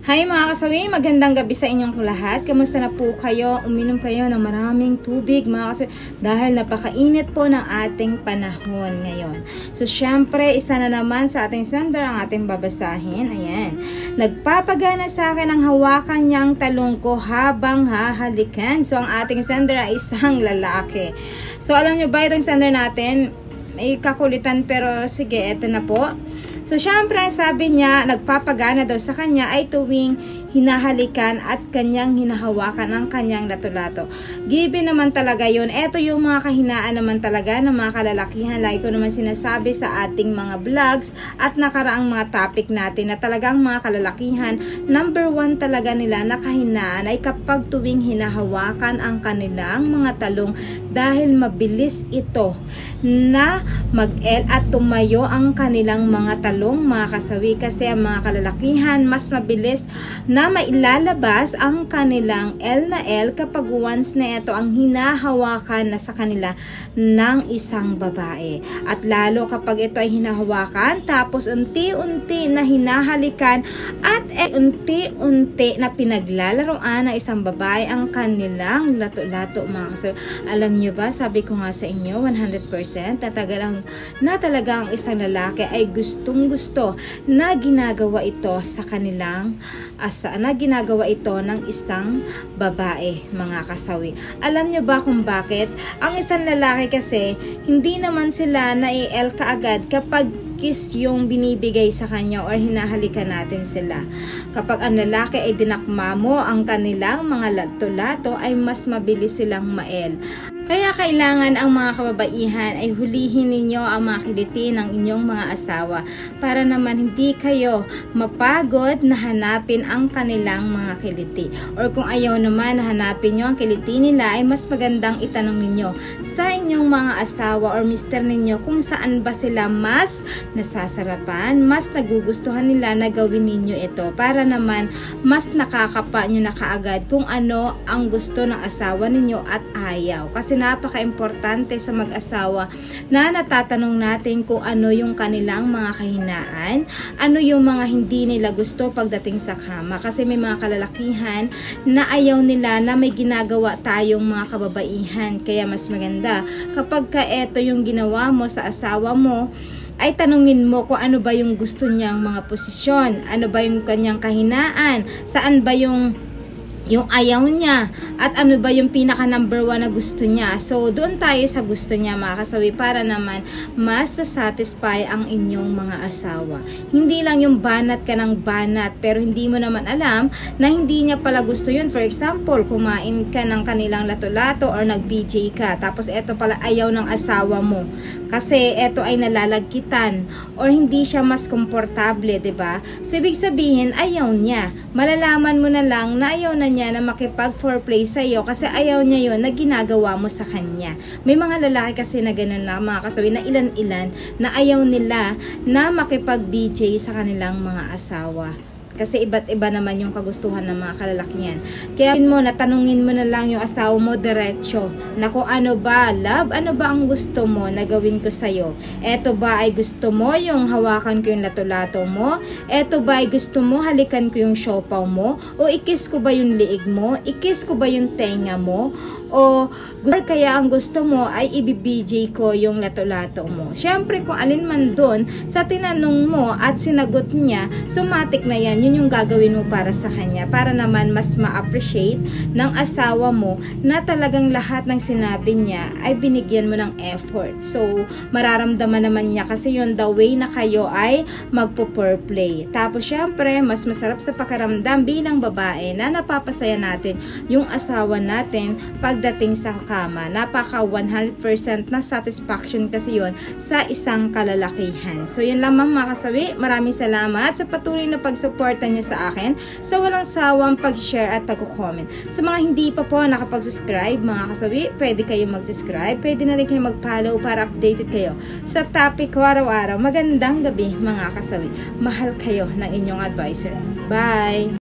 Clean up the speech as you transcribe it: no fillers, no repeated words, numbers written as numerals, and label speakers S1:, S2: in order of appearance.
S1: Hi mga kasawi, magandang gabi sa inyong lahat. Kamusta na po kayo? Uminom kayo ng maraming tubig mga kasawi dahil napakainit po ng ating panahon ngayon. So syempre, isa na naman sa ating sender ang ating babasahin. Ayan. Nagpapagana sa akin ang hawakan niyang talong ko habang hahalikan. So ang ating sender ay isang lalaki. So alam niyo ba itong sender natin? May kakulitan pero sige, eto na po. So, syempre, sabi niya, nagpapagana daw sa kanya ay tuwing hinahalikan at kanyang hinahawakan ang kanyang lato-lato. Given naman talaga yun. Ito yung mga kahinaan naman talaga ng mga kalalakihan. Lagi ko naman sinasabi sa ating mga vlogs at nakaraang mga topic natin na talagang mga kalalakihan, number one talaga nila na kahinaan ay kapag tuwing hinahawakan ang kanilang mga talong dahil mabilis ito na mag-el at tumayo ang kanilang mga talong, mga kasawi, kasi ang mga kalalakihan mas mabilis na mailalabas ang kanilang L na L kapag once na ito ang hinahawakan na sa kanila ng isang babae. At lalo kapag ito ay hinahawakan tapos unti-unti na hinahalikan at unti-unti na pinaglalaroan ng isang babae ang kanilang lato-lato, mga kasawi. Alam nyo ba, sabi ko nga sa inyo, 100% na talaga ang isang lalaki ay gustong-gusto na ginagawa ito sa kanilang na ginagawa ito ng isang babae, mga kasawi. Alam nyo ba kung bakit? Ang isang lalaki kasi, hindi naman sila nai-el kaagad kapag kiss yung binibigay sa kanya or hinahalikan natin sila. Kapag ang lalaki ay dinakma mo ang kanilang mga lato-lato ay mas mabilis silang ma-el. Kaya kailangan ang mga kababaihan ay hulihin ninyo ang mga kiliti ng inyong mga asawa para naman hindi kayo mapagod na hanapin ang kanilang mga kiliti. Or kung ayaw naman na hanapin nyo ang kiliti nila, ay mas magandang itanong ninyo sa inyong mga asawa or mister ninyo kung saan ba sila mas nasasarapan, mas nagugustuhan nila na gawin ninyo ito para naman mas nakakapa nyo na kaagad kung ano ang gusto ng asawa ninyo at ayaw. Kasi napaka-importante sa mag-asawa na natatanong natin kung ano yung kanilang mga kahinaan, ano yung mga hindi nila gusto pagdating sa kama. Kasi may mga kalalakihan na ayaw nila na may ginagawa tayong mga kababaihan. Kaya mas maganda kapag ka eto yung ginawa mo sa asawa mo, ay tanungin mo kung ano ba yung gusto niyang mga posisyon, ano ba yung kanyang kahinaan, saan ba yung ayaw niya, at ano ba yung pinaka number one na gusto niya. So, doon tayo sa gusto niya, mga kasawi, para naman mas masatisfy ang inyong mga asawa. Hindi lang yung banat ka ng banat, pero hindi mo naman alam na hindi niya pala gusto yun. For example, kumain ka ng kanilang lato-lato or nag-BJ ka, tapos eto pala ayaw ng asawa mo. Kasi eto ay nalalagkitan or hindi siya mas komportable, 'di ba? So, ibig sabihin, ayaw niya. Malalaman mo na lang na ayaw na niya na makipag-foreplay sa iyo kasi ayaw niya yon na ginagawa mo sa kanya. May mga lalaki kasi na ganun na, mga kasawi, na ilan-ilan na ayaw nila na makipag-BJ sa kanilang mga asawa. Kasi iba't iba naman yung kagustuhan ng mga kalalakihan. Kaya natanungin mo na lang yung asawa mo diretso na kung ano ba, love, ano ba ang gusto mo na gawin ko sa'yo? Eto ba ay gusto mo yung hawakan ko yung lato-lato mo? Eto ba ay gusto mo halikan ko yung siopaw mo? O ikis ko ba yung liig mo? Ikis ko ba yung tenga mo? O kaya ang gusto mo ay ibibj ko yung lato-lato mo? Siyempre kung alin man dun sa tinanong mo at sinagot niya, somatic na yan. Yun yung gagawin mo para sa kanya, para naman mas ma-appreciate ng asawa mo na talagang lahat ng sinabi niya ay binigyan mo ng effort. So, mararamdaman naman niya kasi yun the way na kayo ay magpo-foreplay. Tapos, syempre, mas masarap sa pakiramdam bilang babae na napapasaya natin yung asawa natin pagdating sa kama. Napaka 100% na satisfaction kasi yun sa isang kalalakihan. So, yun lamang mga kasawi. Maraming salamat sa patuloy na pag-support niyo sa akin, sa walang sawang pag-share at pag-comment. Sa mga hindi pa po nakapag-subscribe, mga kasawi, pwede kayo mag-subscribe, pwede na rin kayo mag-follow para updated kayo sa topic ko araw-araw. Magandang gabi, mga kasawi. Mahal kayo ng inyong advisor. Bye!